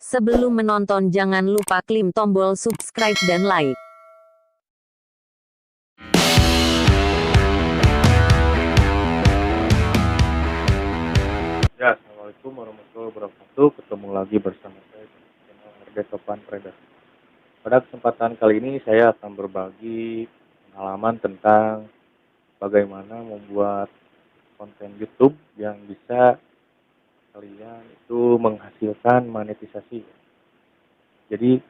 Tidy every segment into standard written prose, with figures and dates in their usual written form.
Sebelum menonton jangan lupa klik tombol subscribe dan like. Ya, Assalamualaikum warahmatullahi wabarakatuh. Ketemu lagi bersama saya di channel RD Topan Trader. Pada kesempatan kali ini saya akan berbagi pengalaman tentang bagaimana membuat konten YouTube yang bisa kalian itu menghasilkan monetisasi. Jadi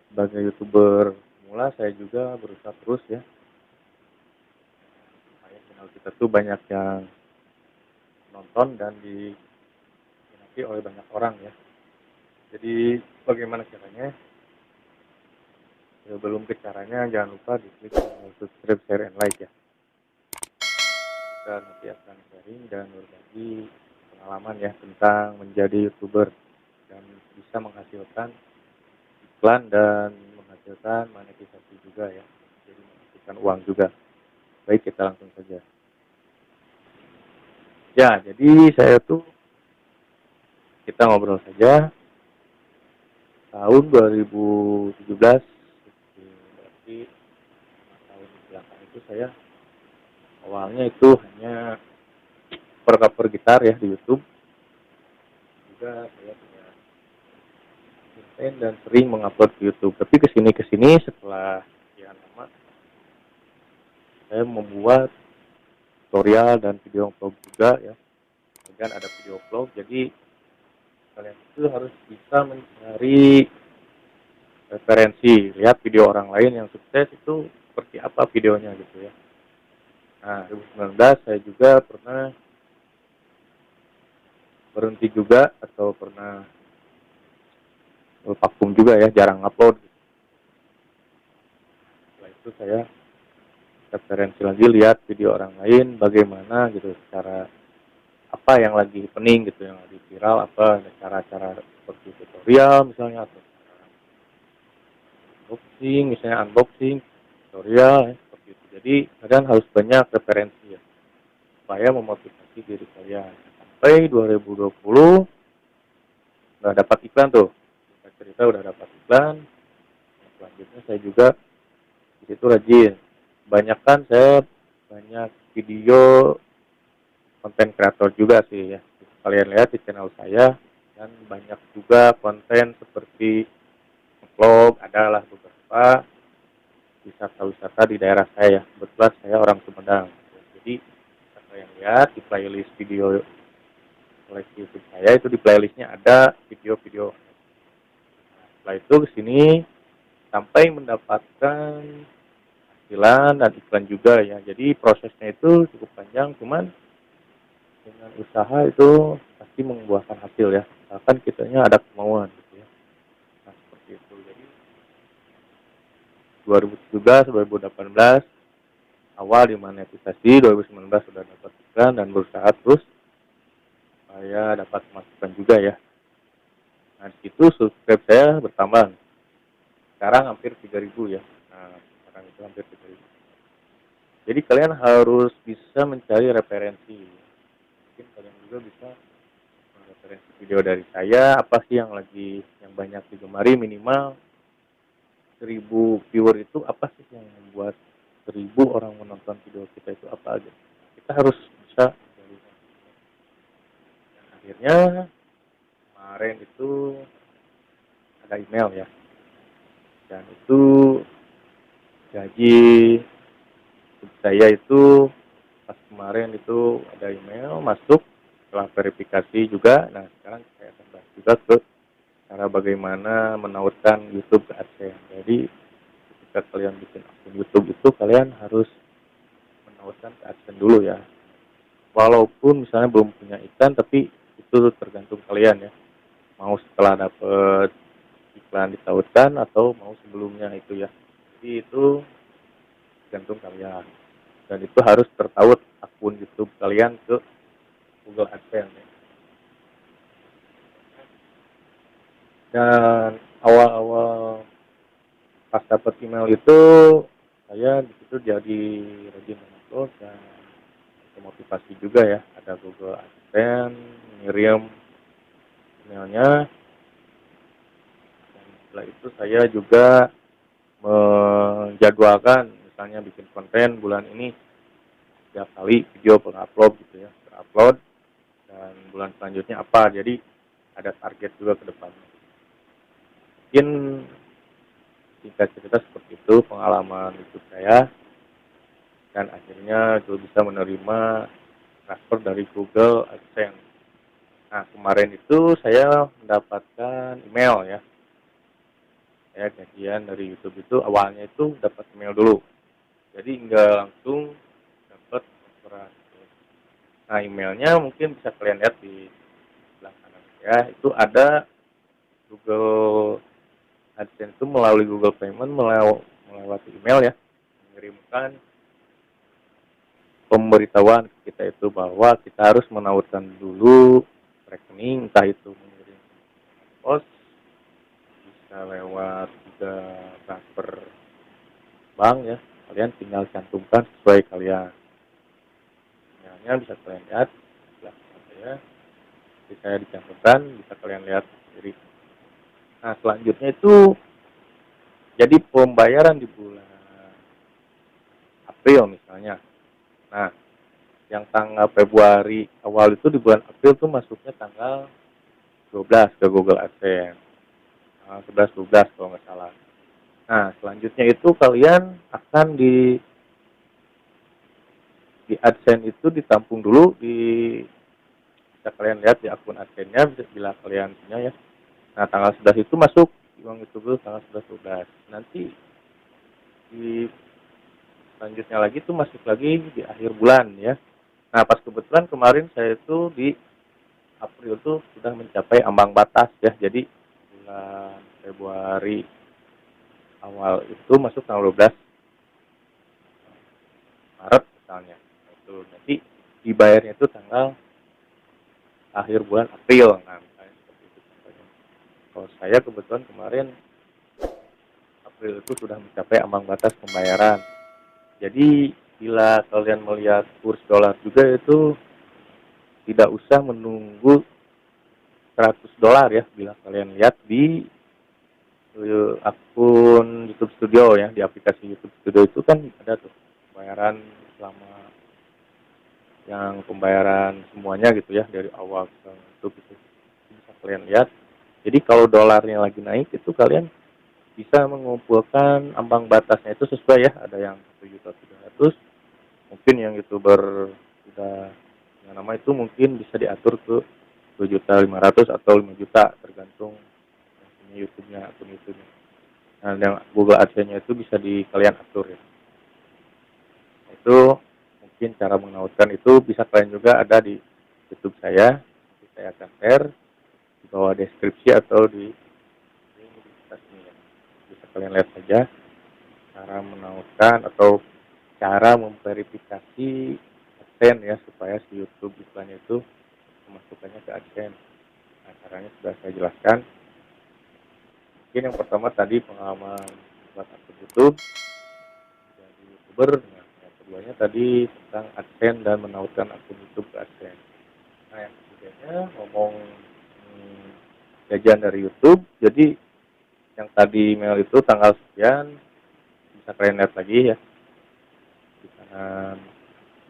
sebagai YouTuber pemula saya juga berusaha terus ya. Supaya channel kita tuh banyak yang nonton dan diminati oleh banyak orang ya. Jadi bagaimana caranya? Sebelum ke caranya jangan lupa diklik tombol subscribe, share, and like ya. Kita nanti akan sharing dan berbagi pengalaman ya tentang menjadi YouTuber dan bisa menghasilkan iklan dan menghasilkan monetisasi juga ya. Jadi menghasilkan uang juga. Baik, kita langsung saja. Ya, jadi saya tuh kita ngobrol saja tahun 2017. Berarti 5 tahun belakang itu saya awalnya itu hanya cover gitar ya di YouTube. Juga saya punya konten dan sering mengupload ke YouTube. Tapi kesini setelah sekian lama saya membuat tutorial dan video vlog juga ya. Kemudian ada video vlog. Jadi kalian itu harus bisa mencari referensi, lihat video orang lain yang sukses itu seperti apa videonya gitu ya. Nah, 2019 saya juga pernah berhenti juga atau pernah vakum juga ya, jarang upload. Setelah itu saya referensi lagi, lihat video orang lain bagaimana gitu, cara apa yang lagi pening gitu, yang lagi viral, apa cara-cara seperti tutorial misalnya, atau unboxing tutorial ya, seperti itu. Jadi kalian harus banyak referensi ya supaya memotivasi diri kalian. Sampai 2020 udah dapat iklan tuh, kita cerita udah dapat iklan. Selanjutnya saya juga di situ rajin, kebanyakan saya banyak video konten kreator juga sih ya. Kalian lihat di channel saya, dan banyak juga konten seperti vlog, adalah beberapa wisata-wisata di daerah saya. Kebetulan saya orang Sumedang. Jadi kalian lihat di playlist video koleksi YouTube saya, itu di playlistnya ada video-video. Setelah itu kesini sampai mendapatkan hasilan dan iklan juga ya. Jadi prosesnya itu cukup panjang, cuman dengan usaha itu pasti membuahkan hasil ya. Bahkan kitanya ada kemauan gitu ya. Nah, seperti itu. Jadi 2017, 2018 awal dimonetisasi, 2019 sudah dapat iklan dan berusaha terus saya dapat masukan juga ya. Nah, di situ subscribe saya bertambah. Sekarang hampir 3.000 ya. Nah, sekarang itu hampir 3.000. Jadi kalian harus bisa mencari referensi. Mungkin kalian juga bisa referensi video dari saya, apa sih yang banyak digemari, minimal 1.000 viewer itu apa sih yang membuat 1.000 orang menonton video kita itu apa aja. Kita harus bisa. Dan akhirnya kemarin itu ada email ya. Dan itu gaji saya itu pas kemarin itu ada email masuk setelah verifikasi juga. Nah, sekarang saya akan bahas juga ke cara bagaimana menautkan YouTube ke AdSense. Jadi ketika kalian bikin akun YouTube itu kalian harus menautkan ke AdSense dulu ya. Walaupun misalnya belum punya iklan, tapi itu tergantung kalian ya. Mau setelah dapat iklan ditautkan atau mau sebelumnya itu ya. Jadi itu tergantung kalian. Dan itu harus tertaut akun YouTube kalian ke Google AdSense ya. Dan awal-awal pas dapat email itu saya di situ jadi rajin mengupload dan motivasi juga ya. Ada Google AdSense, ngirim emailnya. Setelah itu saya juga menjadwalkan, misalnya bikin konten bulan ini setiap kali video pengupload gitu ya, terupload, dan bulan selanjutnya apa. Jadi ada target juga ke depannya. Mungkin singkat cerita seperti itu pengalaman YouTube saya, dan akhirnya juga bisa menerima transfer dari Google AdSense. Nah, kemarin itu saya mendapatkan email ya. Saya gajian dari YouTube itu awalnya itu dapat email dulu. Jadi nggak langsung dapat transferan. Nah, emailnya mungkin bisa kalian lihat di sebelah kanan ya. Itu ada Google AdSense itu melalui Google Payment melewati email ya, mengirimkan pemberitahuan kita itu bahwa kita harus menawarkan dulu rekening, entah itu mengirim pos, bisa lewat juga transfer bank ya. Kalian tinggal cantumkan sesuai kalian. Emailnya bisa kalian lihat di belakang saya. Jadi saya dicantumkan, bisa kalian lihat sendiri. Nah, selanjutnya itu jadi pembayaran di bulan April misalnya. Nah, yang tanggal Februari awal itu di bulan April itu masuknya tanggal 12 ke Google AdSense. 11-12 kalau nggak salah. Nah, selanjutnya itu kalian akan di AdSense itu ditampung dulu, bisa kalian lihat di akun AdSense-nya bila kalian punya ya. Nah, tanggal 11 itu masuk uang itu dulu tanggal 11-12. Nanti di selanjutnya lagi itu masuk lagi di akhir bulan ya. Nah, pas kebetulan kemarin saya itu di April itu sudah mencapai ambang batas ya. Jadi bulan Februari awal itu masuk tanggal 12 Maret misalnya. Itu nanti dibayarnya itu tanggal akhir bulan April. Nah, misalnya seperti itu contohnya. Kalau saya kebetulan kemarin April itu sudah mencapai ambang batas pembayaran. Jadi bila kalian melihat kurs dolar juga itu tidak usah menunggu $100 ya. Bila kalian lihat di akun YouTube Studio ya, di aplikasi YouTube Studio itu kan ada tuh pembayaran selama yang pembayaran semuanya gitu ya, dari awal ke YouTube itu bisa kalian lihat. Jadi kalau dolarnya lagi naik itu kalian bisa mengumpulkan ambang batasnya itu sesuai ya, ada yang 1.300.000, mungkin yang YouTuber sudah yang nama itu mungkin bisa diatur ke 2.500.000 atau 5 juta tergantung YouTube-nya, akun YouTube-nya. Nah, yang Google AdSense-nya itu bisa kalian atur ya. Itu mungkin cara menautkan itu bisa kalian juga ada di YouTube saya. Saya akan share di bawah deskripsi atau di sini ya. Bisa kalian lihat saja cara menautkan atau cara memverifikasi AdSense ya, supaya si YouTube iklannya itu memasukkannya ke AdSense. Nah, caranya sudah saya jelaskan. Mungkin yang pertama tadi pengalaman buat akun YouTube jadi YouTuber. Nah, yang keduanya tadi tentang AdSense dan menautkan akun YouTube ke AdSense. Nah, yang ketiganya ngomong jajan dari YouTube. Jadi yang tadi email itu tanggal sekian, bisa kalian lihat lagi ya di kanan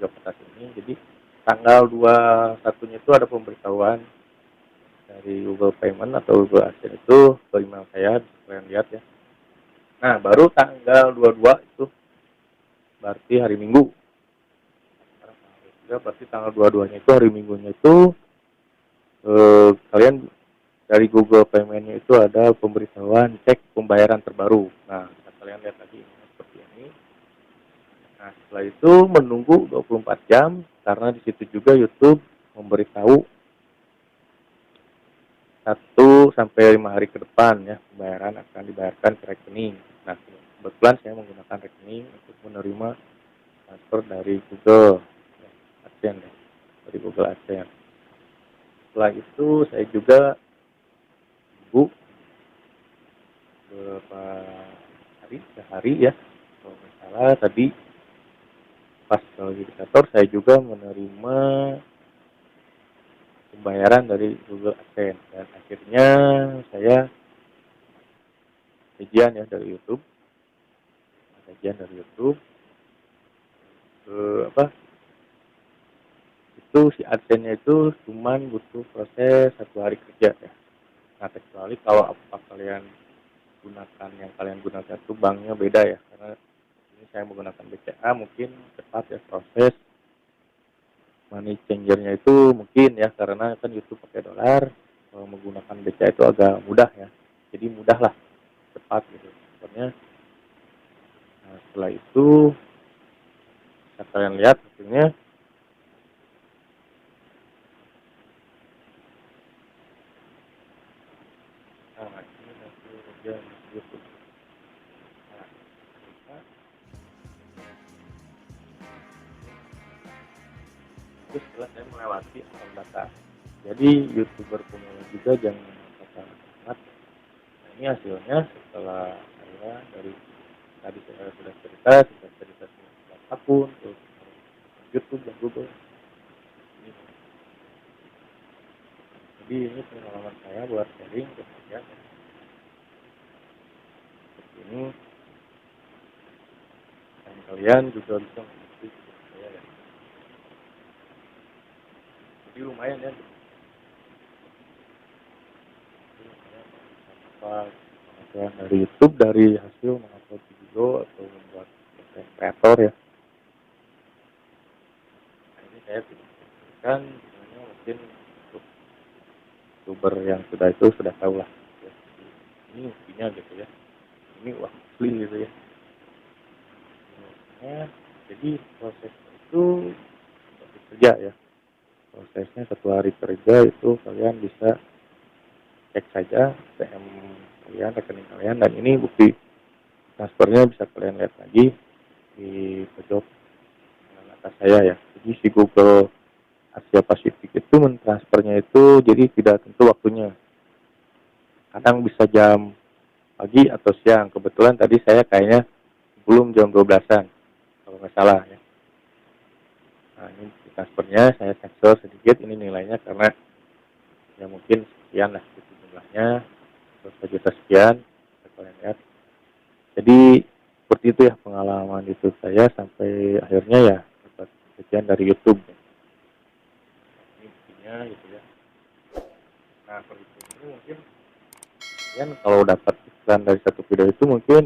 job atas ini. Jadi tanggal 21-nya itu ada pemberitahuan dari Google Payment atau Google AdSense itu ke email saya, bisa kalian lihat ya. Nah, baru tanggal 22 itu berarti hari Minggu. Sekarang tanggal 23, berarti tanggal 22-nya itu hari Minggunya itu kalian dari Google Payment-nya itu ada pemberitahuan cek pembayaran terbaru. Nah, bisa kalian lihat lagi seperti ini. Nah, setelah itu menunggu 24 jam karena di situ juga YouTube memberitahu 1-5 hari ke depan ya, pembayaran akan dibayarkan ke rekening. Nah, kebetulan saya menggunakan rekening untuk menerima transfer dari Google AdSense ya, dari Google AdSense. Setelah itu saya juga tunggu beberapa hari, sehari ya, kalau nggak salah tadi pas lagi di kantor saya juga menerima pembayaran dari Google AdSense, dan akhirnya saya kajian ya dari YouTube, kajian dari YouTube. Apa itu si AdSense-nya itu cuman butuh proses 1 hari kerja ya. Nah kecuali kalau apa kalian gunakan yang kalian gunakan itu banknya beda ya, karena ini saya menggunakan BCA mungkin cepat ya proses money changer-nya itu mungkin ya, karena kan YouTube pakai dolar. Kalau menggunakan BCA itu agak mudah ya, jadi mudah lah, cepat gitu sebenarnya. Nah setelah itu bisa kalian lihat hasilnya. Nah ini hasil kerja YouTube. Nah, itu setelah saya melewati akun data. Jadi YouTuber pemula juga jangan kata amat. Nah ini hasilnya setelah saya dari tadi saya sudah cerita semua akun, terus YouTube dan Google. Jadi ini pengalaman saya buat sharing ke kalian. Seperti ini, dan kalian juga bisa mengikuti saya ya. Jadi lumayan ya. Apa penghasilan dari YouTube dari hasil mengupload video atau membuat konten kreator ya. Nah ini saya pikirkan sebenarnya mungkin untuk youtuber yang sudah itu sudah tahu lah ya, ini buktinya gitu ya, ini wah asli gitu ya. Nah, jadi prosesnya itu seperti kerja ya, prosesnya 1 hari kerja itu kalian bisa cek saja ATM kalian, rekening kalian, dan ini bukti transfernya bisa kalian lihat lagi di pojok kanan atas saya ya. Jadi si Google Asia Pasifik itu mentransfernya itu jadi tidak tentu waktunya, kadang bisa jam pagi atau siang. Kebetulan tadi saya kayaknya belum jam 12-an kalau nggak salah ya. Nah ini transfernya saya sensor sedikit ini nilainya karena ya mungkin sekian lah itu jumlahnya, 1 juta sekian kalian lihat. Jadi seperti itu ya pengalaman YouTube saya sampai akhirnya ya dapat pekerjaan dari YouTube. Ini buktinya gitu ya. Nah per YouTube ini mungkin kalian kalau dapat iklan dari satu video itu mungkin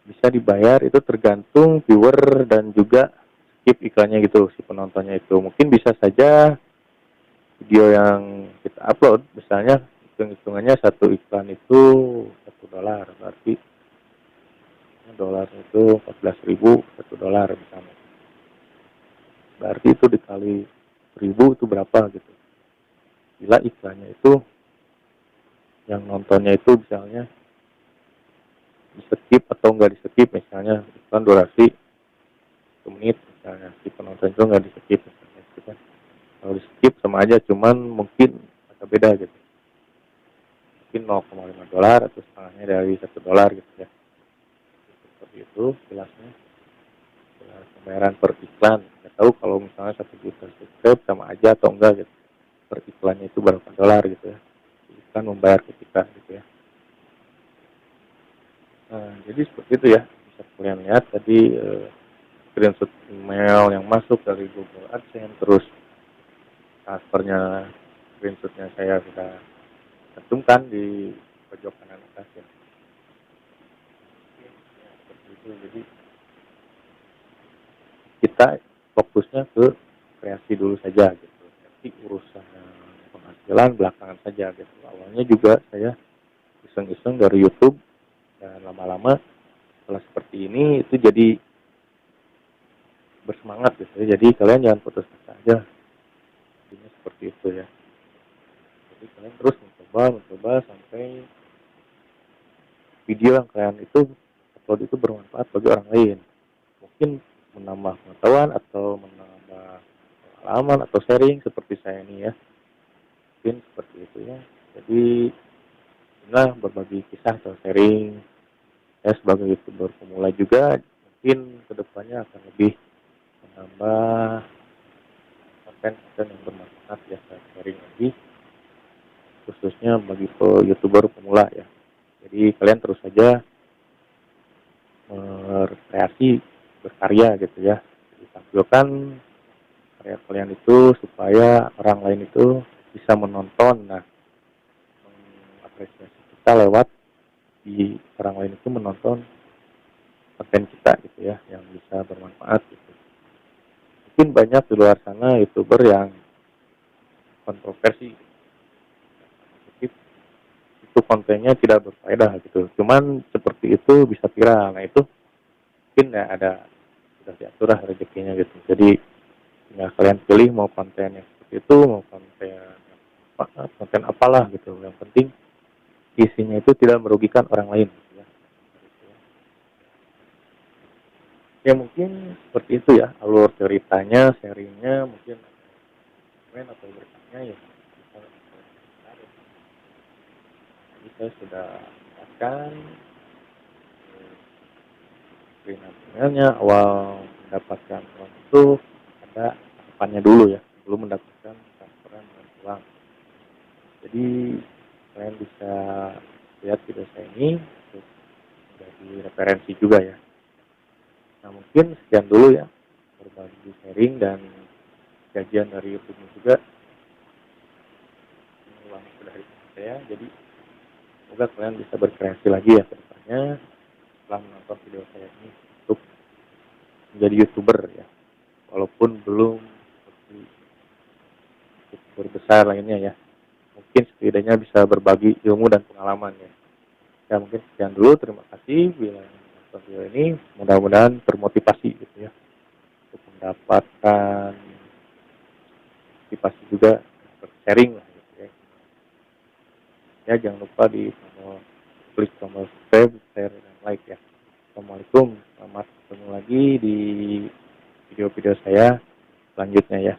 bisa dibayar, itu tergantung viewer dan juga skip iklannya gitu si penontonnya itu. Mungkin bisa saja video yang kita upload misalnya hitung-hitungannya satu iklan itu $1, berarti dolar itu 14.000 $1 misalnya, berarti itu dikali 1.000 itu berapa gitu. Bila iklannya itu yang nontonnya itu misalnya di skip atau enggak di skip, misalnya iklan durasi 1 menit misalnya, si penonton itu enggak di skip misalnya, gitu kan. Kalau di skip sama aja, cuman mungkin agak beda gitu, mungkin $0,5 atau setengahnya dari $1 gitu ya. Seperti itu jelasnya. Pembayaran per iklan, nggak tahu kalau misalnya 1 juta subscribe sama aja atau enggak gitu, per iklannya itu berapa dolar gitu ya, iklan membayar ke kita gitu ya. Nah jadi seperti itu ya, bisa kalian lihat tadi screenshot email yang masuk dari Google AdSense, terus transfernya, screenshotnya saya sudah cantumkan di pojok kanan atas ya. Seperti itu, jadi kita fokusnya ke kreasi dulu saja gitu. Nanti urusan penghasilan belakangan saja gitu. Awalnya juga saya iseng-iseng dari YouTube, dan lama-lama setelah seperti ini itu jadi bersemangat gitu. Jadi kalian jangan putus asa aja. Ini seperti itu ya. Jadi kalian terus mencoba sampai video yang kalian itu upload itu bermanfaat bagi orang lain. Mungkin menambah pengetahuan atau menambah pengalaman atau sharing seperti saya ini ya. Mungkin seperti itu ya. Jadi inilah berbagi kisah atau sharing saya sebagai YouTuber pemula juga, mungkin kedepannya akan lebih menambah konten-konten yang bermanfaat ya, saya sharing lagi khususnya bagi YouTuber pemula ya. Jadi kalian terus saja berkreasi, berkarya gitu ya. Jadi tampilkan karya kalian itu supaya orang lain itu bisa menonton. Nah, mengapresiasi kita lewat di orang lain itu menonton konten kita gitu ya, yang bisa bermanfaat gitu. Mungkin banyak di luar sana YouTuber yang kontroversi, itu kontennya tidak berfaedah gitu. Cuman seperti itu bisa viral. Nah itu mungkin ya ada sudah diatur lah rezekinya gitu. Jadi tinggal kalian pilih mau konten yang seperti itu, mau konten apalah gitu. Yang penting isinya itu tidak merugikan orang lain. Gitu ya. Ya mungkin seperti itu ya alur ceritanya, sharingnya mungkin komen atau bertanya ya. Jadi saya sudah jelaskan emailnya awal mendapatkan uang itu ada tahapannya dulu ya, belum mendapatkan transferan dengan uang. Jadi kalian bisa lihat video saya ini untuk menjadi referensi juga ya. Nah mungkin sekian dulu ya berbagi sharing dan kajian dari YouTube juga. Ini uang sudah dari saya, jadi semoga kalian bisa berkreasi lagi ya ke depannya setelah menonton video saya ini untuk menjadi YouTuber ya. Walaupun belum seperti YouTuber besar lainnya ya. Mungkin setidaknya bisa berbagi ilmu dan pengalaman ya. Ya mungkin sekian dulu, terima kasih bila menonton video ini, mudah-mudahan termotivasi gitu ya untuk mendapatkan motivasi juga sharing lah gitu ya. Ya jangan lupa di klik tombol subscribe, share dan like ya. Assalamualaikum, selamat ketemu lagi di video-video saya selanjutnya ya.